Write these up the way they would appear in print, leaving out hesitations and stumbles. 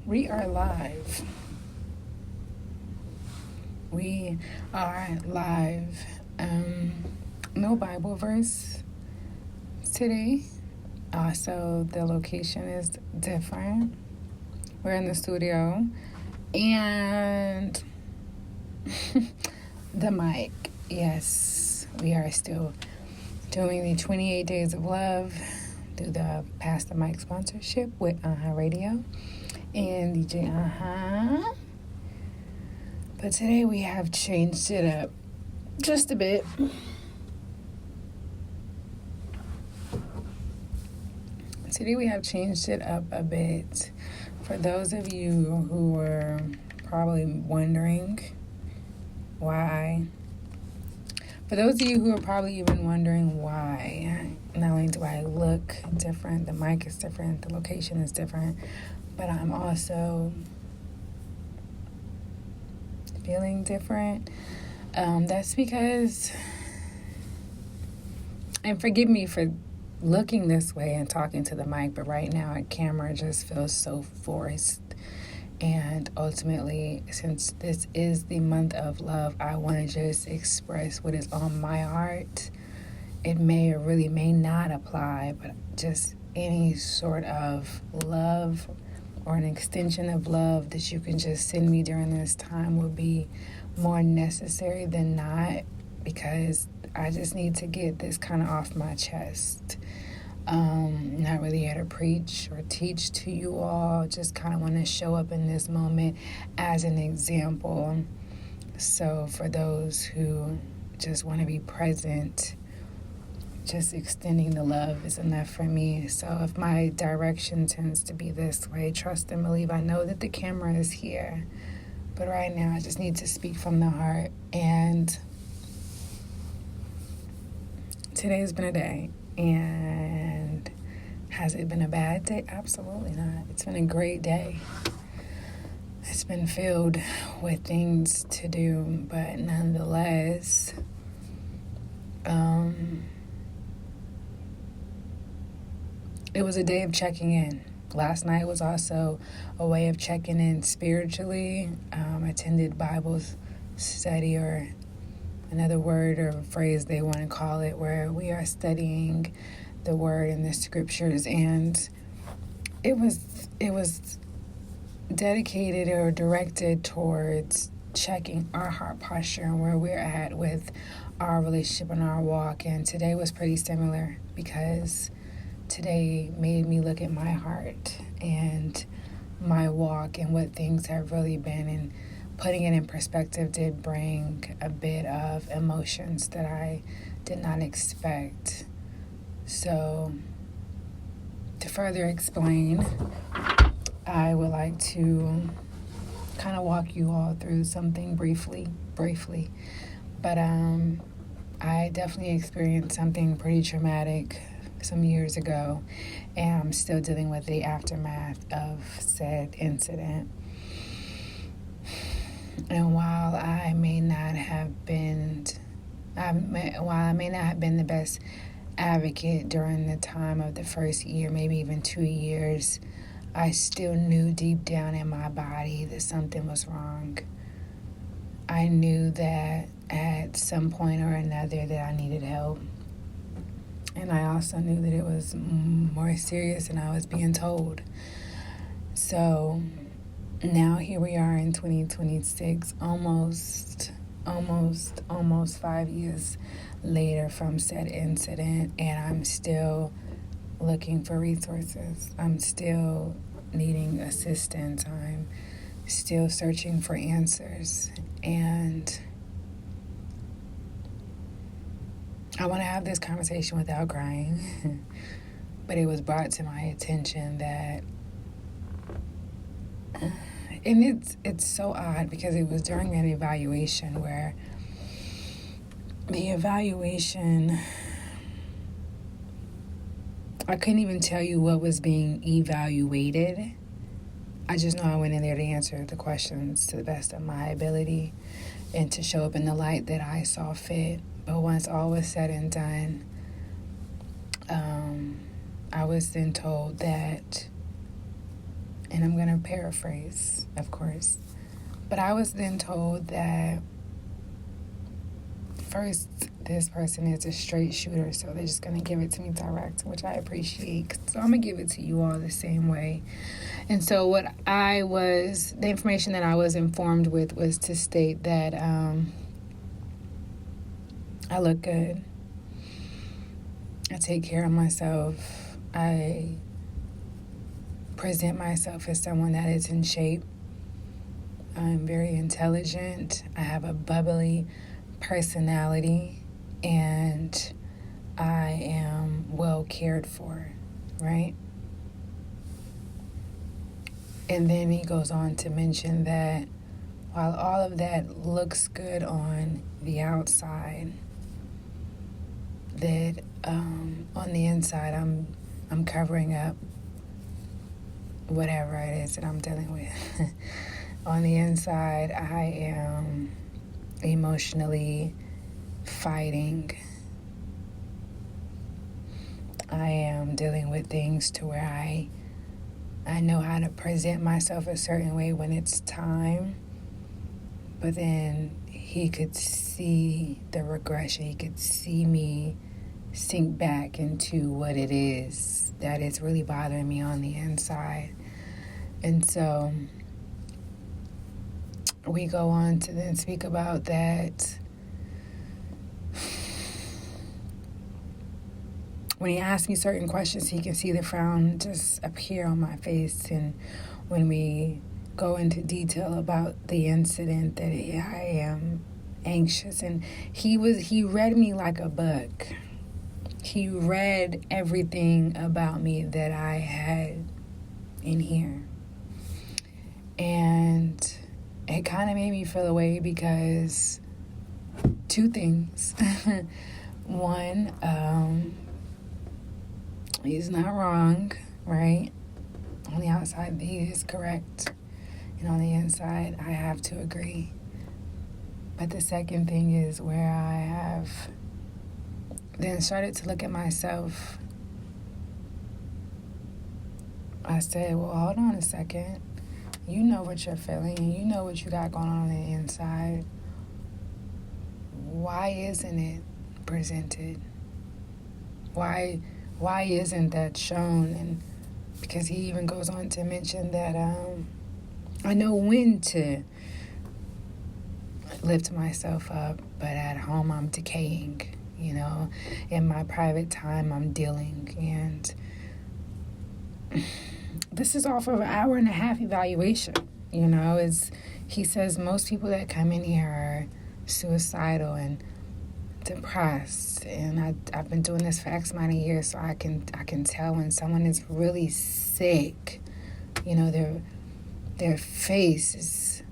We are live. We are live. No Bible verse today. Also, the location is different. We're in the studio. And the mic. Yes, we are still doing the 28 Days of Love through the Pastor Mike sponsorship with Radio and DJ But today we have changed it up just a bit. Today we have changed it up a bit. For those of you who were probably wondering why, for those of you who are probably even wondering why, not only do I look different, the mic is different, the location is different, but I'm also feeling different. That's because, and forgive me for looking this way and talking to the mic, but right now a camera just feels so forced. And ultimately, since this is the month of love, I want to just express what is on my heart. It may or really may not apply, but just any sort of love or an extension of love that you can just send me during this time will be more necessary than not, because I just need to get this kind of off my chest. Not really here to preach or teach to you all, just kind of want to show up in this moment as an example. So for those who just want to be present, just extending the love is enough for me. So if my direction tends to be this way, trust and believe. I know that the camera is here, but right now I just need to speak from the heart. And today's been a day. And has it been a bad day? Absolutely not. It's been a great day. It's been filled with things to do, but nonetheless, it was a day of checking in. Last night was also a way of checking in spiritually. Attended Bible study, or another word or phrase they want to call it, where we are studying the word in the scriptures, and it was dedicated or directed towards checking our heart posture and where we're at with our relationship and our walk. And today was pretty similar, because today made me look at my heart and my walk and what things have really been, and putting it in perspective did bring a bit of emotions that I did not expect. So, to further explain, I would like to kind of walk you all through something briefly. But I definitely experienced something pretty traumatic some years ago, and I'm still dealing with the aftermath of said incident. And while I may not have been the best advocate during the time of the first year, maybe even 2 years, I still knew deep down in my body that something was wrong. I knew that at some point or another that I needed help. And I also knew that it was more serious than I was being told. So now here we are in 2026, almost 5 years later from said incident, and I'm still looking for resources. I'm still needing assistance. I'm still searching for answers. And I want to have this conversation without crying, but it was brought to my attention that, and it's so odd, because it was during an evaluation where the evaluation, I couldn't even tell you what was being evaluated. I just know I went in there to answer the questions to the best of my ability and to show up in the light that I saw fit. But once all was said and done, I was then told that And I'm going to paraphrase, of course. But I was then told that first, this person is a straight shooter, so they're just going to give it to me direct, which I appreciate. So I'm going to give it to you all the same way. And so the information that I was informed with was to state that I look good. I take care of myself. I present myself as someone that is in shape. I'm very intelligent. I have a bubbly personality, and I am well cared for, right? And then he goes on to mention that while all of that looks good on the outside, that on the inside I'm covering up whatever it is that I'm dealing with. On the inside, I am emotionally fighting. I am dealing with things to where I know how to present myself a certain way when it's time, but then he could see the regression. He could see me sink back into what it is that is really bothering me on the inside. And so we go on to then speak about that. When he asks me certain questions, he can see the frown just appear on my face. And when we go into detail about the incident, that I am anxious. And he read me like a book. He read everything about me that I had in here. And it kind of made me feel away because two things. One, he's not wrong, right? On the outside, he is correct. And on the inside, I have to agree. But the second thing is where I have then started to look at myself. I said, well, hold on a second. You know what you're feeling, and you know what you got going on the inside. Why isn't it presented? Why isn't that shown? And because he even goes on to mention that I know when to lift myself up, but at home I'm decaying. In my private time I'm dealing, and this is off of an 1.5-hour evaluation. He says most people that come in here are suicidal and depressed, and I've been doing this for X amount of years, so I can tell when someone is really sick. Their face is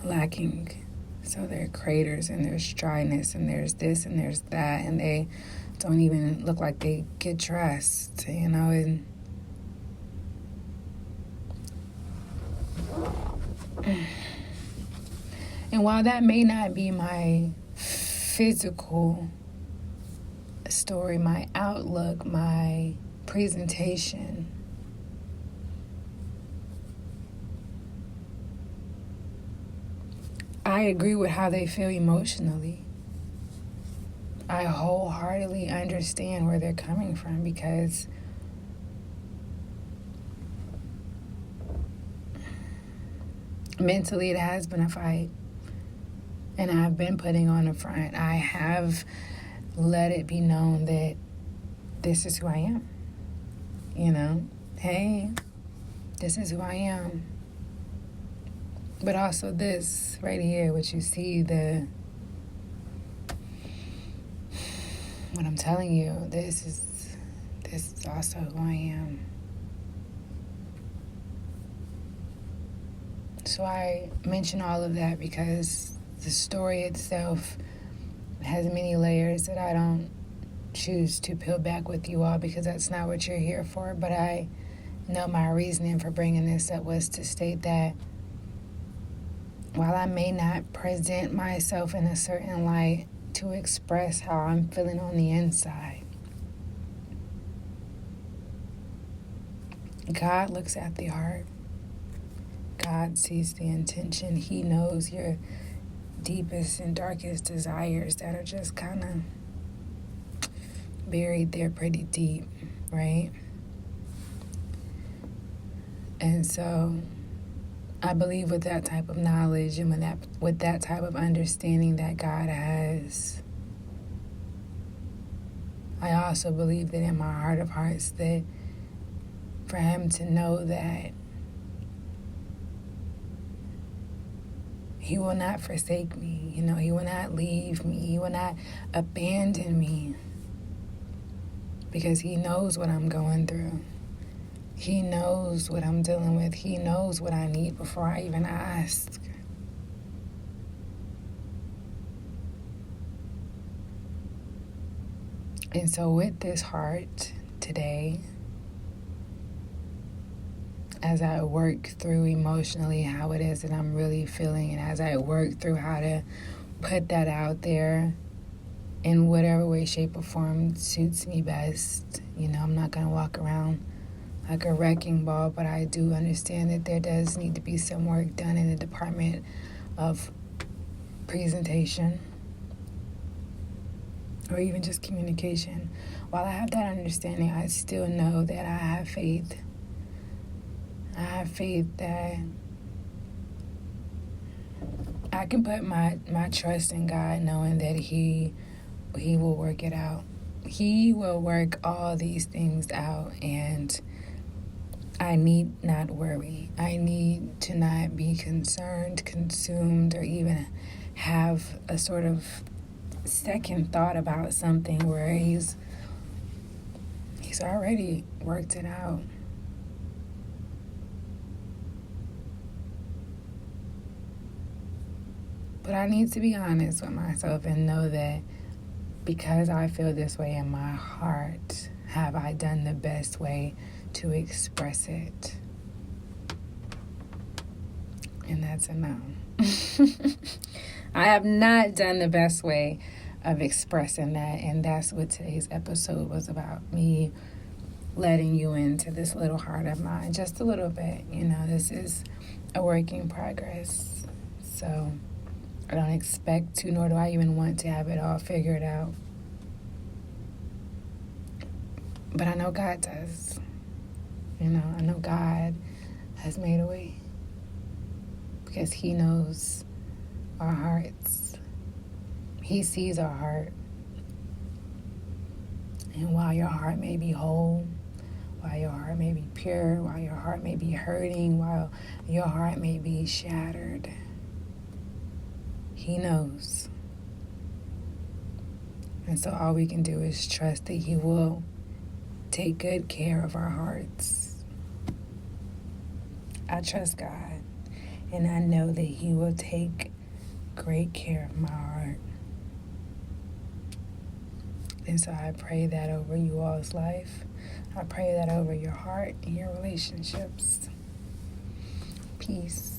lacking. So there are craters, and there's dryness, and there's this, and there's that, and they don't even look like they get dressed, and while that may not be my physical story, my outlook, my presentation, I agree with how they feel emotionally. I wholeheartedly understand where they're coming from, because mentally it has been a fight, and I've been putting on a front. I have let it be known that this is who I am. Hey, this is who I am. But also this right here, which you see, what I'm telling you, this is also who I am. So I mention all of that because the story itself has many layers that I don't choose to peel back with you all, because that's not what you're here for. But I know my reasoning for bringing this up was to state that while I may not present myself in a certain light to express how I'm feeling on the inside, God looks at the heart. God sees the intention. He knows your deepest and darkest desires that are just kind of buried there pretty deep, right? And so I believe with that type of knowledge and with that type of understanding that God has, I also believe that in my heart of hearts that for him to know that he will not forsake me, he will not leave me, he will not abandon me, because he knows what I'm going through. He knows what I'm dealing with. He knows what I need before I even ask. And so with this heart today, as I work through emotionally how it is that I'm really feeling, and as I work through how to put that out there in whatever way, shape, or form suits me best. I'm not going to walk around like a wrecking ball, but I do understand that there does need to be some work done in the department of presentation or even just communication. While I have that understanding, I still know that I have faith. I have faith that I can put my trust in God, knowing that He will work it out. He will work all these things out, and I need not worry. I need to not be concerned, consumed, or even have a sort of second thought about something where He's already worked it out. But I need to be honest with myself and know that because I feel this way in my heart, have I done the best way to express it? And that's a no. I have not done the best way of expressing that, and that's what today's episode was about. Me letting you into this little heart of mine, just a little bit. This is a work in progress. So I don't expect to, nor do I even want to have it all figured out. But I know God does. I know God has made a way, because He knows our hearts. He sees our heart. And while your heart may be whole, while your heart may be pure, while your heart may be hurting, while your heart may be shattered, He knows. And so all we can do is trust that He will take good care of our hearts. I trust God, and I know that He will take great care of my heart. And so I pray that over you all's life. I pray that over your heart and your relationships. Peace.